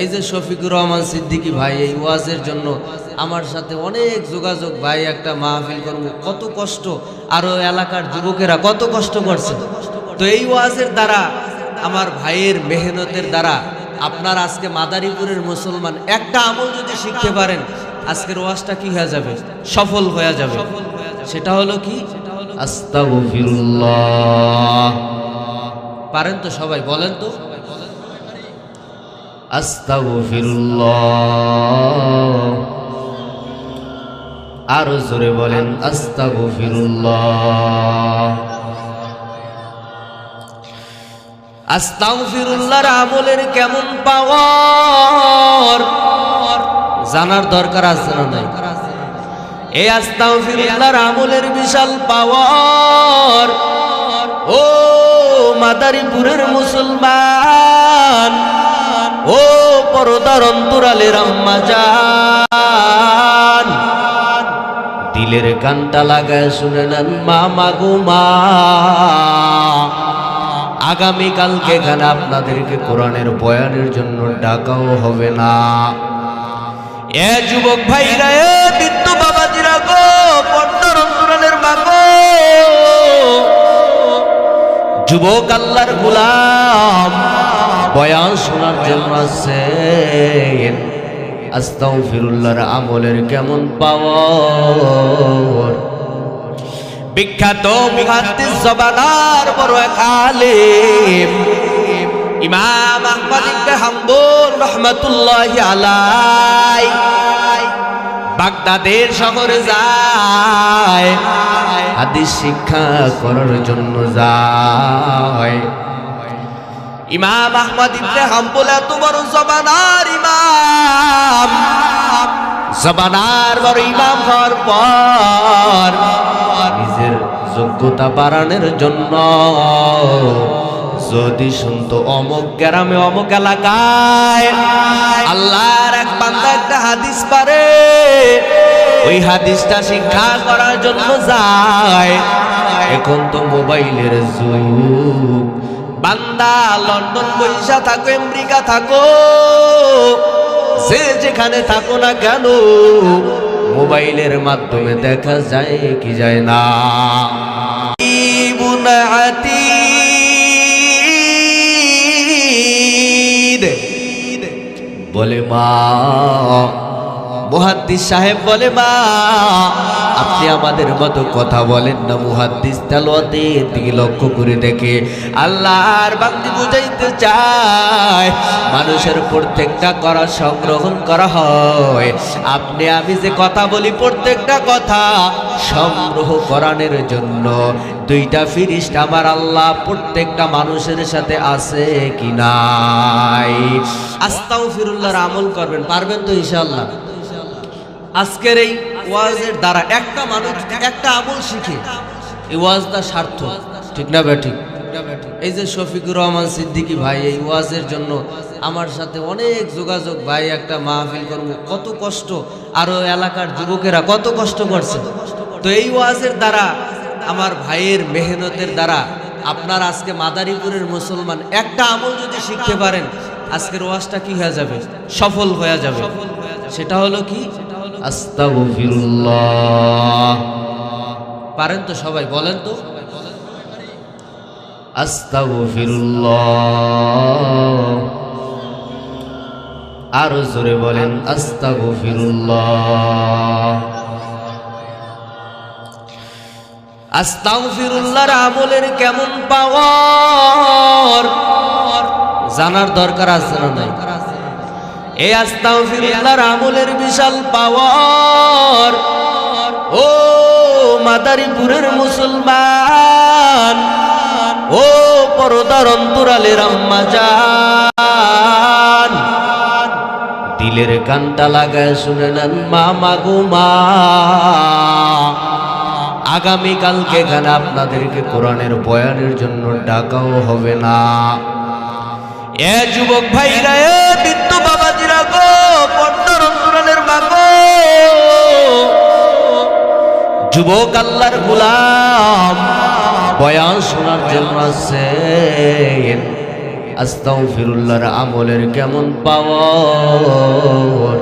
এই যে শফিকুর রহমান সিদ্দিকী ভাই এই ওয়াজের জন্য আমার সাথে অনেক যোগাযোগ, ভাই একটা মাহফিল করব, কত কষ্ট, আরো এলাকার যুবকেরা কত কষ্ট করছে। তো এই ওয়াজের দ্বারা, আমার ভাইয়ের মেহনতের দ্বারা আপনার আজকে মাদারীপুরের মুসলমান একটা আমল যদি শিখতে পারেন, আজকের ওয়াজটা কি হয়ে যাবে? সফল হয়ে যাবে। সেটা হলো কি? আস্তাগফিরুল্লাহ। পারেন তো সবাই? বলেন তো, আস্তাগফিরুল্লাহ। আরো জোরে বলেন, আস্তাগফিরুল্লাহ। আস্তাগফিরুল্লাহর আমলের কেমন পাওয়ার জানার দরকার আছে না নাই? এই আস্তাগফিরুল্লাহর আমলের বিশাল পাওয়ার। ও মাদারীপুরের মুসলমান, ও পরদার অন্তরালের আম্মা জান, দিলের কানটা লাগায় শুনে নেন মা, মাগো মা, আগামীকালকে এখানে আপনাদেরকে কোরআনের বয়ানের জন্য ডাকাও হবে না। এ যুবক ভাইরা, এ বৃদ্ধ বাবাজিরা গো, পর্দার অন্তরালের মা গো, যুবক আল্লাহর গোলাম, বয়ান শোনার জন্য আছেন। আস্তাগফিরুল্লাহর আমলের কেমন পাওয়ার। বিখ্যাত মুহাদ্দিস জবানার বড় এক আলেম ইমাম আহমদ ইবনে হাম্বল রাহমাতুল্লাহি আলাইহি বাগদাদের শহরে যায়, হাদিস শিক্ষা করার জন্য যায়। ইমাম আহমদ ইবনে হাম্বল এত বড় জবানার ইমাম, জবানার বড় ইমাম হওয়ার পর নিজের যোগ্যতা বাড়ানোর জন্য যদি শুনতো অমুক গ্রামে অমুক এলাকায় আল্লাহর এক বান্দা একটা হাদিস পারে, ওই হাদিসটা শিক্ষা করার জন্য যায়। এখন তো মোবাইলের যুগ, বান্দা লন্ডন বৈশা থাকো, আমেরিকা থাকো, যে যেখানে থাকো না কেন, মোবাইলের মাধ্যমে দেখা যায় কি যায় না? বলে মা, মুহাদ্দিস সাহেব বলে মা, আপনি আমাদের মতো কথা বলেন না। মুহাদ্দিস তেলাওয়াতের দিকে লক্ষ্য করে দেখে আল্লাহর বান্দী বুঝাইতে চায় মানুষের প্রত্যেকটা করা সংগ্রহণ করা হয়। আপনি আমি যে কথা বলি প্রত্যেকটা কথা সংগ্রহ করানোর জন্য দুইটা ফিরিস্তা আমার আল্লাহ প্রত্যেকটা মানুষের সাথে আছে কি নাই? আস্তাগফিরুল্লাহর আমল করবেন, পারবেন তো ইনশাআল্লাহ? আজকের এই ওয়াজের দ্বারা একটা মানুষ একটা আমল শিখে এই ওয়াজটা সার্থক, ঠিক না বেঠিক? এই যে শফিকুর রহমান সিদ্দিকী ভাই এই ওয়াজের জন্য আমার সাথে অনেক যোগাযোগ, ভাই একটা মাহফিল করব, কত কষ্ট, আরো এলাকার যুবকেরা কত কষ্ট করছে। তো এই ওয়াজের দ্বারা, আমার ভাইয়ের মেহনতের দ্বারা আপনার আজকে মাদারীপুরের মুসলমান একটা আমল যদি শিখতে পারেন, আজকের ওয়াজটা কি হয়ে যাবে? সফল হয়ে যাবে। সেটা হলো কি? আস্তাগফিরুল্লাহ। পারেন তো সবাই? বলেন তো, আস্তাগফিরুল্লাহ। আরো জোরে বলেন, আস্তাগফিরুল্লাহ। আস্তাগফিরুল্লাহর আমলের কেমন পাওয়ার জানার দরকার আছে না নাই? এই আস্তাগফিরুল্লাহর আমলের বিশাল পাওয়ার। ও মাদারীপুরের মুসলমান, ও পরদার অন্তরালের আম্মা জান, দিলের কানটা লাগায় শুনে নেন মা, মাগো মা, আগামীকালকে এখানে আপনাদেরকে কোরআনের বয়ানের জন্য ডাকাও হবে না। এ যুবক ভাইরা, এ বৃদ্ধ বাবাজিরা গো, পর্দার অন্তরালের মা গো, যুবক আল্লাহর গোলাম, বয়ান শোনার জন্য আছেন। আস্তাগফিরুল্লাহর আমলের কেমন পাওয়ার।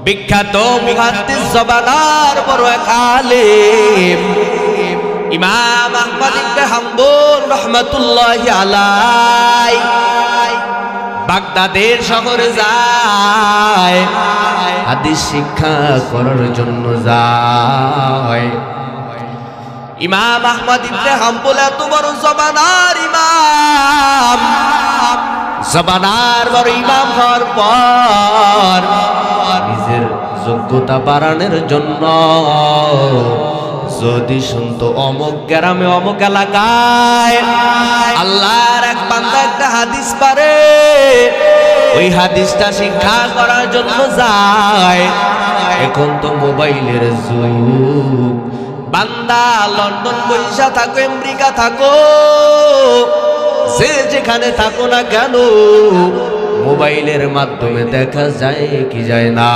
বিখ্যাত মুহাদ্দিস জবানার বড় এক আলেম ইমাম আহমদ ইবনে হাম্বল রাহমাতুল্লাহি আলাইহি বাগদাদের শহরে যায়, হাদিস শিক্ষা করার জন্য যায়। ইমাম আহমদ ইবনে হাম্বল এত বড় জবানার ইমাম, জবানার বড় ইমাম হওয়ার পর নিজের যোগ্যতা বাড়ানোর জন্য যদি শুনতো অমুক গ্রামে অমুক এলাকায় আল্লাহর এক বান্দা একটা হাদিস পারে, ওই হাদিসটা শিক্ষা করার জন্য যায়। এখন তো মোবাইলের যুগ, বান্দা লন্ডন বৈশা থাকো, আমেরিকা থাকো, যে যেখানে থাকো না কেন মোবাইলের মাধ্যমে দেখা যায় কি যায় না?